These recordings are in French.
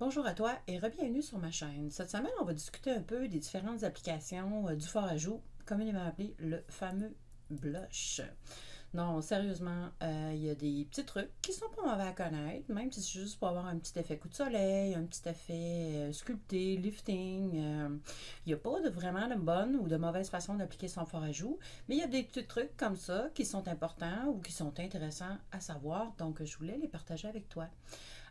Bonjour à toi et re-bienvenue sur ma chaîne. Cette semaine, on va discuter un peu des différentes applications du fard à joues, communément appelé le fameux blush. Non, sérieusement, il y a des petits trucs qui sont pas mauvais à connaître, même si c'est juste pour avoir un petit effet coup de soleil, un petit effet sculpté, lifting. Il n'y a pas vraiment de bonne ou de mauvaise façon d'appliquer son fard à joues, mais il y a des petits trucs comme ça qui sont importants ou qui sont intéressants à savoir, donc je voulais les partager avec toi.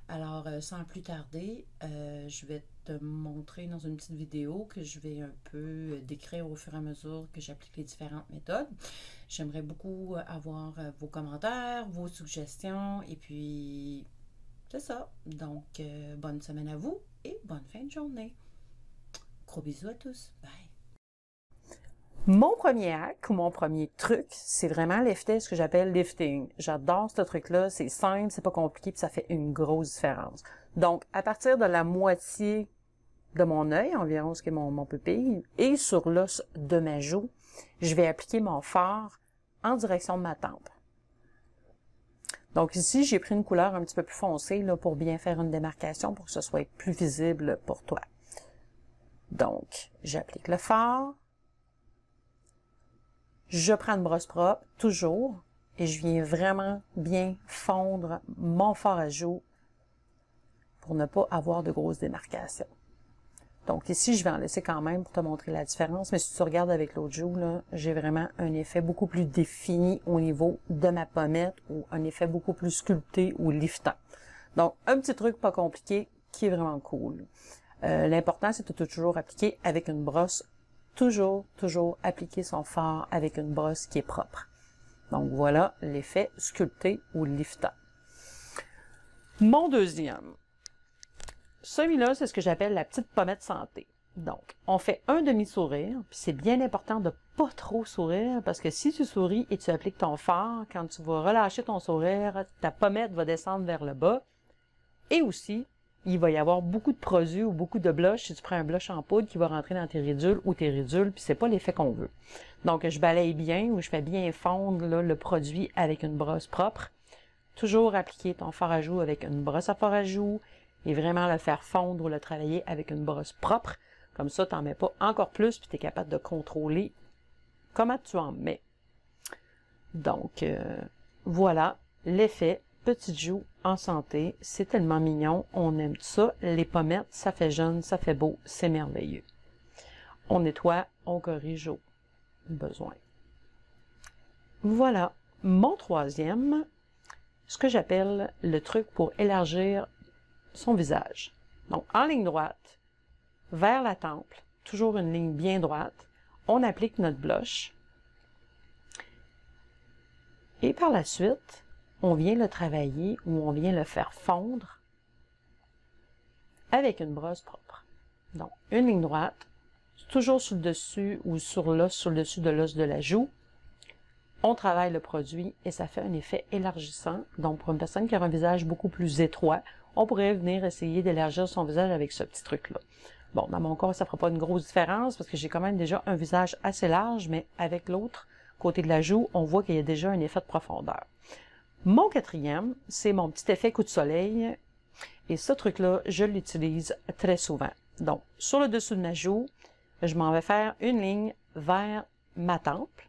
Alors, sans plus tarder, je vais te montrer dans une petite vidéo que je vais un peu décrire au fur et à mesure que j'applique les différentes méthodes. J'aimerais beaucoup avoir vos commentaires, vos suggestions, et puis c'est ça. Donc, bonne semaine à vous et bonne fin de journée. Gros bisous à tous. Bye! Mon premier hack ou mon premier truc, c'est vraiment lifter, ce que j'appelle lifting. J'adore ce truc-là, c'est simple, c'est pas compliqué, puis ça fait une grosse différence. Donc, à partir de la moitié de mon œil, environ ce qui est mon pupille, et sur l'os de ma joue, je vais appliquer mon fard en direction de ma tempe. Donc ici, j'ai pris une couleur un petit peu plus foncée là, pour bien faire une démarcation, pour que ce soit plus visible pour toi. Donc, j'applique le fard. Je prends une brosse propre, toujours, et je viens vraiment bien fondre mon fard à joues pour ne pas avoir de grosses démarcations. Donc ici, je vais en laisser quand même pour te montrer la différence, mais si tu regardes avec l'autre joue, là, j'ai vraiment un effet beaucoup plus défini au niveau de ma pommette ou un effet beaucoup plus sculpté ou liftant. Donc, un petit truc pas compliqué qui est vraiment cool. L'important, c'est de toujours appliquer avec une brosse. Toujours appliquer son fard avec une brosse qui est propre. Donc voilà l'effet sculpté ou liftant. Mon deuxième. Celui-là, c'est ce que j'appelle la petite pommette santé. Donc, on fait un demi-sourire, puis c'est bien important de pas trop sourire, parce que si tu souris et tu appliques ton fard, quand tu vas relâcher ton sourire, ta pommette va descendre vers le bas, et aussi, il va y avoir beaucoup de produits ou beaucoup de blush si tu prends un blush en poudre qui va rentrer dans tes ridules ou tes ridules, puis c'est pas l'effet qu'on veut. Donc, je balaye bien ou je fais bien fondre là, le produit avec une brosse propre. Toujours appliquer ton fard à joues avec une brosse à fard à joues et vraiment le faire fondre ou le travailler avec une brosse propre. Comme ça, tu n'en mets pas encore plus puis tu es capable de contrôler comment tu en mets. Donc, voilà l'effet. Petite joue en santé, c'est tellement mignon, on aime ça. Les pommettes, ça fait jeune, ça fait beau, c'est merveilleux. On nettoie, on corrige au besoin. Voilà, mon troisième, ce que j'appelle le truc pour élargir son visage. Donc, en ligne droite, vers la tempe, toujours une ligne bien droite, on applique notre blush. Et par la suite, on vient le travailler ou on vient le faire fondre avec une brosse propre. Donc, une ligne droite, toujours sur le dessus ou sur le dessus de l'os de la joue. On travaille le produit et ça fait un effet élargissant. Donc, pour une personne qui a un visage beaucoup plus étroit, on pourrait venir essayer d'élargir son visage avec ce petit truc-là. Bon, dans mon cas, ça ne fera pas une grosse différence parce que j'ai quand même déjà un visage assez large, mais avec l'autre côté de la joue, on voit qu'il y a déjà un effet de profondeur. Mon quatrième, c'est mon petit effet coup de soleil. Et ce truc-là, je l'utilise très souvent. Donc, sur le dessus de ma joue, je m'en vais faire une ligne vers ma tempe.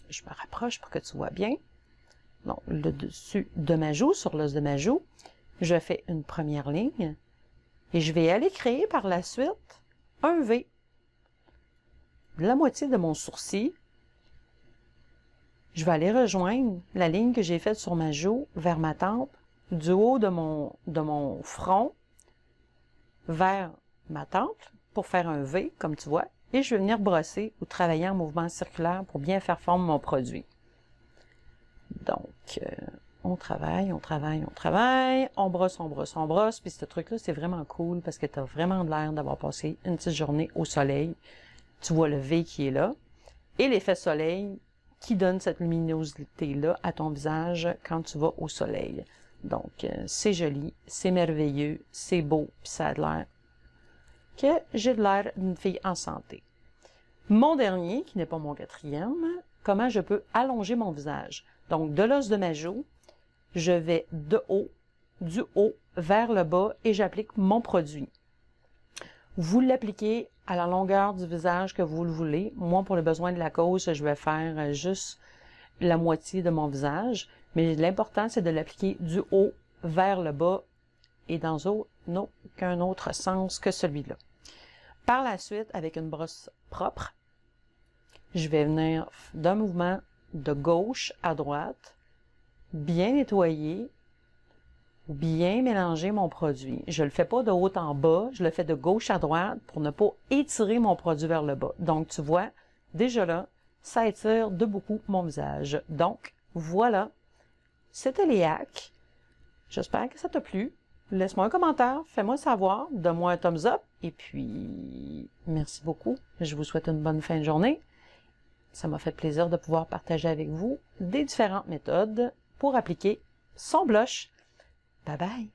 Je me rapproche pour que tu vois bien. Donc, le dessus de ma joue, sur l'os de ma joue, je fais une première ligne. Et je vais aller créer par la suite un V. La moitié de mon sourcil. Je vais aller rejoindre la ligne que j'ai faite sur ma joue vers ma tempe, du haut de mon front vers ma tempe pour faire un V, comme tu vois, et je vais venir brosser ou travailler en mouvement circulaire pour bien faire fondre mon produit. Donc, on travaille, on brosse, puis ce truc-là, c'est vraiment cool parce que tu as vraiment l'air d'avoir passé une petite journée au soleil. Tu vois le V qui est là, et l'effet soleil qui donne cette luminosité-là à ton visage quand tu vas au soleil. Donc, c'est joli, c'est merveilleux, c'est beau, puis ça a l'air que j'ai de l'air d'une fille en santé. Mon dernier, qui n'est pas mon quatrième, comment je peux allonger mon visage. Donc, de l'os de ma joue, je vais du haut vers le bas et j'applique mon produit. Vous l'appliquez à la longueur du visage que vous le voulez. Moi, pour le besoin de la cause, je vais faire juste la moitié de mon visage. Mais l'important, c'est de l'appliquer du haut vers le bas et dans aucun autre sens que celui-là. Par la suite, avec une brosse propre, je vais venir d'un mouvement de gauche à droite, bien nettoyer, bien mélanger mon produit. Je ne le fais pas de haut en bas, je le fais de gauche à droite pour ne pas étirer mon produit vers le bas. Donc, tu vois, déjà là, ça étire de beaucoup mon visage. Donc, voilà, c'était les hacks. J'espère que ça t'a plu. Laisse-moi un commentaire, fais-moi savoir, donne-moi un thumbs up, et puis, merci beaucoup. Je vous souhaite une bonne fin de journée. Ça m'a fait plaisir de pouvoir partager avec vous des différentes méthodes pour appliquer son blush. Bye bye!